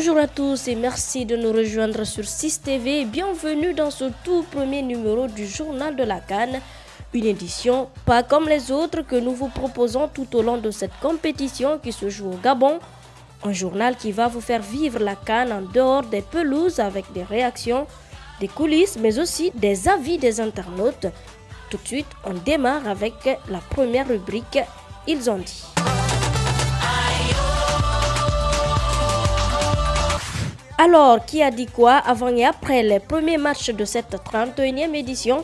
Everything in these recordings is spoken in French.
Bonjour à tous et merci de nous rejoindre sur 6TV. Bienvenue dans ce tout premier numéro du Journal de la CAN. Une édition pas comme les autres que nous vous proposons tout au long de cette compétition qui se joue au Gabon. Un journal qui va vous faire vivre la CAN en dehors des pelouses avec des réactions, des coulisses mais aussi des avis des internautes. Tout de suite, on démarre avec la première rubrique « Ils ont dit ». Alors, qui a dit quoi avant et après les premiers matchs de cette 31e édition?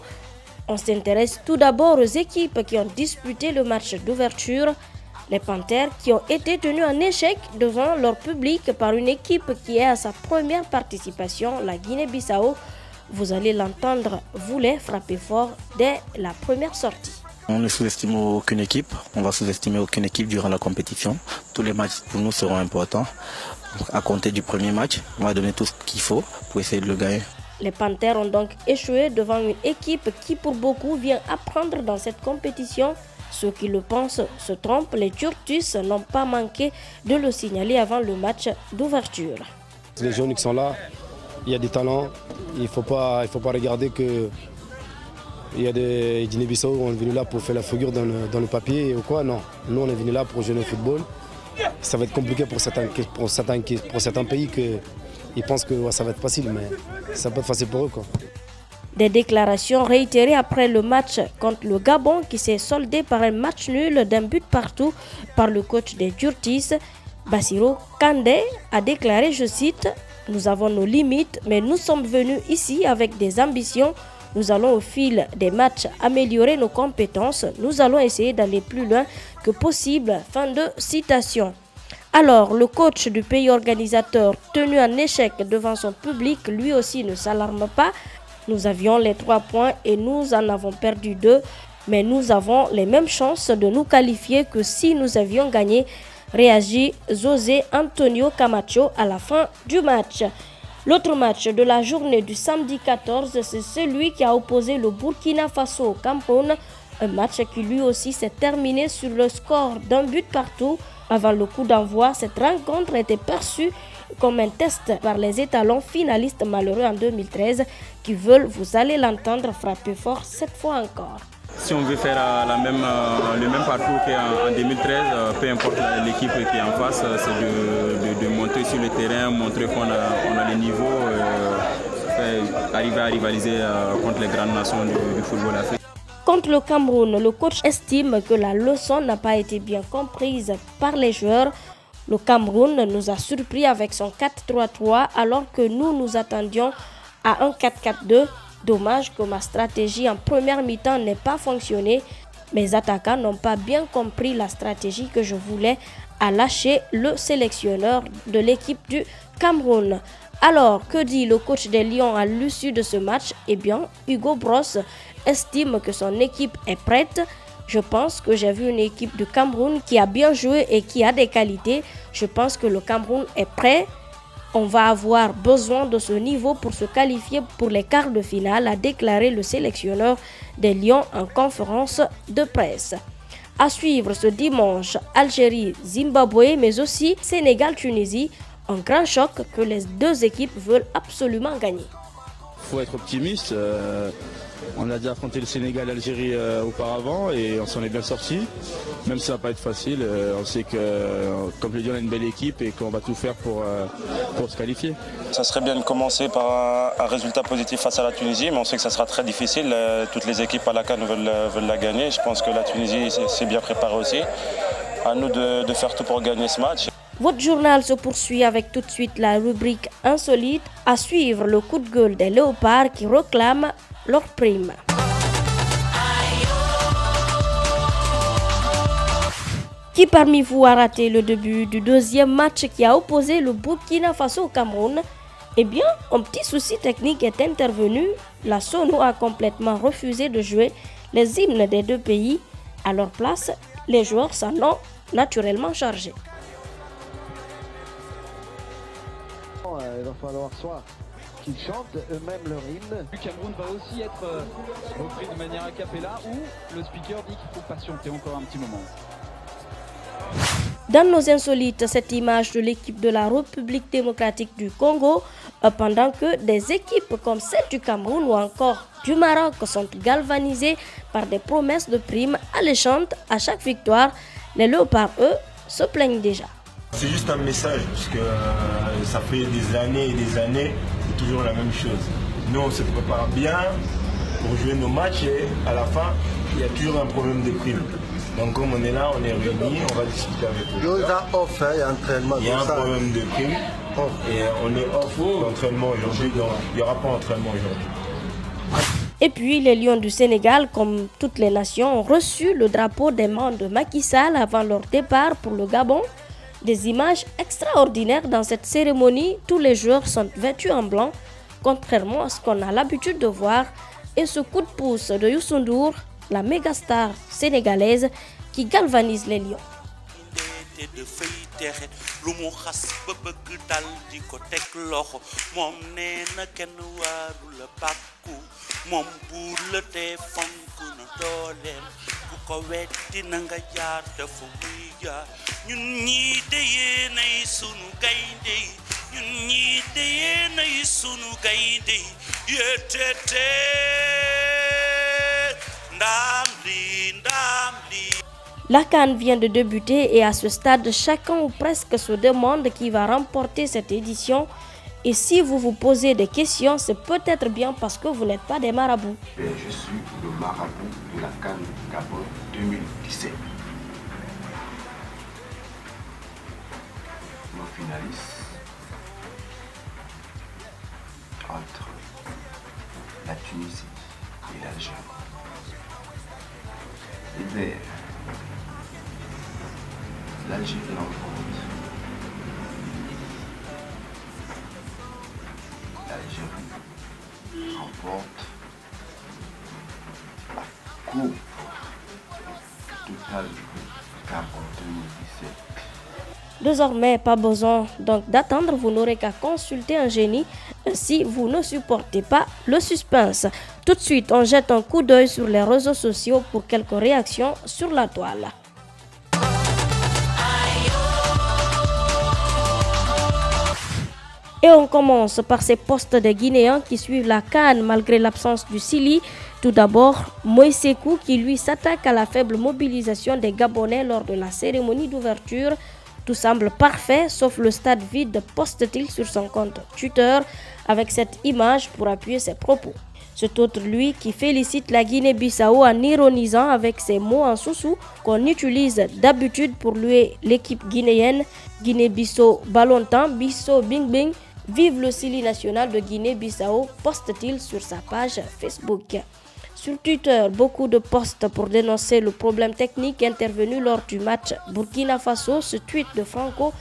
On s'intéresse tout d'abord aux équipes qui ont disputé le match d'ouverture. Les Panthères qui ont été tenus en échec devant leur public par une équipe qui est à sa première participation, la Guinée-Bissau. Vous allez l'entendre, voulait frapper fort dès la première sortie. On ne sous-estime aucune équipe, on va sous-estimer aucune équipe durant la compétition. Tous les matchs pour nous seront importants. À compter du premier match, on va donner tout ce qu'il faut pour essayer de le gagner. Les Panthères ont donc échoué devant une équipe qui pour beaucoup vient apprendre dans cette compétition. Ceux qui le pensent se trompent, les Turtus n'ont pas manqué de le signaler avant le match d'ouverture. Les jeunes qui sont là, il y a des talents, il ne faut pas regarder que il y a des Guinée-Bissau qui sont venus là pour faire la figure dans le papier ou quoi, non. Nous on est venus là pour jouer au football. Ça va être compliqué pour certains pays qui pensent que ça va être facile, mais ça peut être facile pour eux, quoi. Des déclarations réitérées après le match contre le Gabon qui s'est soldé par un match nul d'un but partout par le coach des Turtis. Bassirou Kandé a déclaré, je cite, « Nous avons nos limites, mais nous sommes venus ici avec des ambitions. Nous allons au fil des matchs améliorer nos compétences. Nous allons essayer d'aller plus loin que possible. » Fin de citation. Alors, le coach du pays organisateur, tenu en échec devant son public, lui aussi ne s'alarme pas. Nous avions les 3 points et nous en avons perdu 2. Mais nous avons les mêmes chances de nous qualifier que si nous avions gagné, réagit José Antonio Camacho à la fin du match. L'autre match de la journée du samedi 14, c'est celui qui a opposé le Burkina Faso au Cameroun. Un match qui lui aussi s'est terminé sur le score d'un but partout. Avant le coup d'envoi, cette rencontre était perçue comme un test par les étalons finalistes malheureux en 2013 qui veulent, vous allez l'entendre, frapper fort cette fois encore. Si on veut faire le même parcours qu'en 2013, peu importe l'équipe qui est en face, c'est de monter sur le terrain, montrer qu'on a les niveaux, arriver à rivaliser contre les grandes nations du football africain. Contre le Cameroun, le coach estime que la leçon n'a pas été bien comprise par les joueurs. Le Cameroun nous a surpris avec son 4-3-3 alors que nous nous attendions à un 4-4-2. Dommage que ma stratégie en première mi-temps n'ait pas fonctionné. Mes attaquants n'ont pas bien compris la stratégie que je voulais, à lâcher le sélectionneur de l'équipe du Cameroun. Alors, que dit le coach des Lions à l'issue de ce match? Eh bien, Hugo Bross estime que son équipe est prête. Je pense que j'ai vu une équipe du Cameroun qui a bien joué et qui a des qualités. Je pense que le Cameroun est prêt. On va avoir besoin de ce niveau pour se qualifier pour les quarts de finale, a déclaré le sélectionneur des Lions en conférence de presse. À suivre ce dimanche, Algérie-Zimbabwe, mais aussi Sénégal-Tunisie. Un grand choc que les deux équipes veulent absolument gagner. Il faut être optimiste. On a déjà affronté le Sénégal et l'Algérie auparavant et on s'en est bien sorti. Même si ça ne va pas être facile, on sait que, comme je l'ai dit, on a une belle équipe et qu'on va tout faire pour se qualifier. Ça serait bien de commencer par un résultat positif face à la Tunisie, mais on sait que ça sera très difficile. Toutes les équipes à la CAN veulent la gagner. Je pense que la Tunisie s'est bien préparée aussi. À nous de faire tout pour gagner ce match. Votre journal se poursuit avec tout de suite la rubrique insolite. À suivre le coup de gueule des Léopards qui réclament leur prime. Qui parmi vous a raté le début du deuxième match qui a opposé le Burkina Faso au Cameroun? Eh bien, un petit souci technique est intervenu. La Sono a complètement refusé de jouer les hymnes des deux pays. À leur place, les joueurs s'en ont naturellement chargés. Il va falloir soit qu'ils chantent eux-mêmes leur hymne. Le Cameroun va aussi être repris de manière a cappella ou le speaker dit qu'il faut patienter encore un petit moment. Dans nos insolites, cette image de l'équipe de la République démocratique du Congo, pendant que des équipes comme celle du Cameroun ou encore du Maroc sont galvanisées par des promesses de primes alléchantes à chaque victoire, les léopards, eux, se plaignent déjà. C'est juste un message, parce que ça fait des années et des années, c'est toujours la même chose. Nous, on se prépare bien pour jouer nos matchs et à la fin, il y a toujours un problème de primes. Donc comme on est là, on est réunis, on va discuter avec eux. Il y a un problème de prime et on est off d'entraînement aujourd'hui, donc il n'y aura pas d'entraînement aujourd'hui. Et puis les Lions du Sénégal, comme toutes les nations, ont reçu le drapeau des mains de Macky Sall avant leur départ pour le Gabon. Des images extraordinaires dans cette cérémonie, tous les joueurs sont vêtus en blanc, contrairement à ce qu'on a l'habitude de voir. Et ce coup de pouce de Youssou Ndour, la méga star sénégalaise qui galvanise les Lions. La CAN vient de débuter et à ce stade, chacun ou presque se demande qui va remporter cette édition. Et si vous vous posez des questions, c'est peut-être bien parce que vous n'êtes pas des marabouts. Je suis le marabout de la CAN Gabon 2017. Nos finalistes entre la Tunisie et l'Algérie. Les Verts, l'Algérie l'emporte. L'Algérie remporte la Coupe totale Gabon 2017. Désormais, pas besoin donc d'attendre, vous n'aurez qu'à consulter un génie si vous ne supportez pas le suspense. Tout de suite, on jette un coup d'œil sur les réseaux sociaux pour quelques réactions sur la toile. Et on commence par ces postes des Guinéens qui suivent la CAN malgré l'absence du Sili. Tout d'abord, Moïse Sekou qui lui s'attaque à la faible mobilisation des Gabonais lors de la cérémonie d'ouverture. Tout semble parfait, sauf le stade vide, poste-t-il sur son compte Twitter avec cette image pour appuyer ses propos. C'est autre lui qui félicite la Guinée-Bissau en ironisant avec ces mots en sous-sous qu'on utilise d'habitude pour louer l'équipe guinéenne. Guinée-Bissau, ballontant, Bissau Bing Bing, vive le Sili national de Guinée-Bissau, poste-t-il sur sa page Facebook. Sur Twitter, beaucoup de posts pour dénoncer le problème technique intervenu lors du match Burkina Faso. Ce tweet de Franco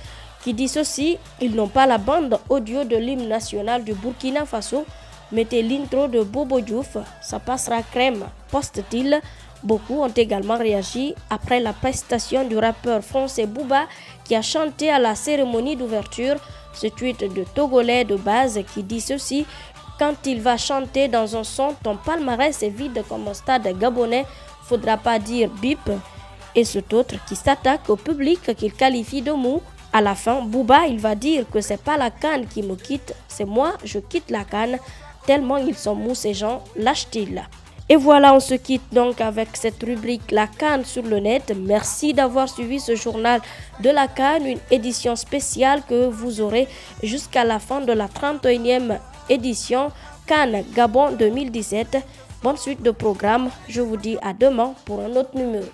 qui dit ceci: ils n'ont pas la bande audio de l'hymne national du Burkina Faso. Mettez l'intro de Bobo Diouf, ça passera crème, poste-t-il. Beaucoup ont également réagi après la prestation du rappeur français Booba qui a chanté à la cérémonie d'ouverture. Ce tweet de Togolais de base qui dit ceci: quand il va chanter dans un son, ton palmarès est vide comme un stade gabonais, faudra pas dire bip. Et cet autre qui s'attaque au public qu'il qualifie de mou. À la fin, Booba, il va dire que c'est pas la CAN qui me quitte, c'est moi, je quitte la CAN. Tellement ils sont mous ces gens, lâche-t-il. Et voilà, on se quitte donc avec cette rubrique La CAN sur le net. Merci d'avoir suivi ce journal de la CAN, une édition spéciale que vous aurez jusqu'à la fin de la 31e édition CAN Gabon 2017. Bonne suite de programme, je vous dis à demain pour un autre numéro.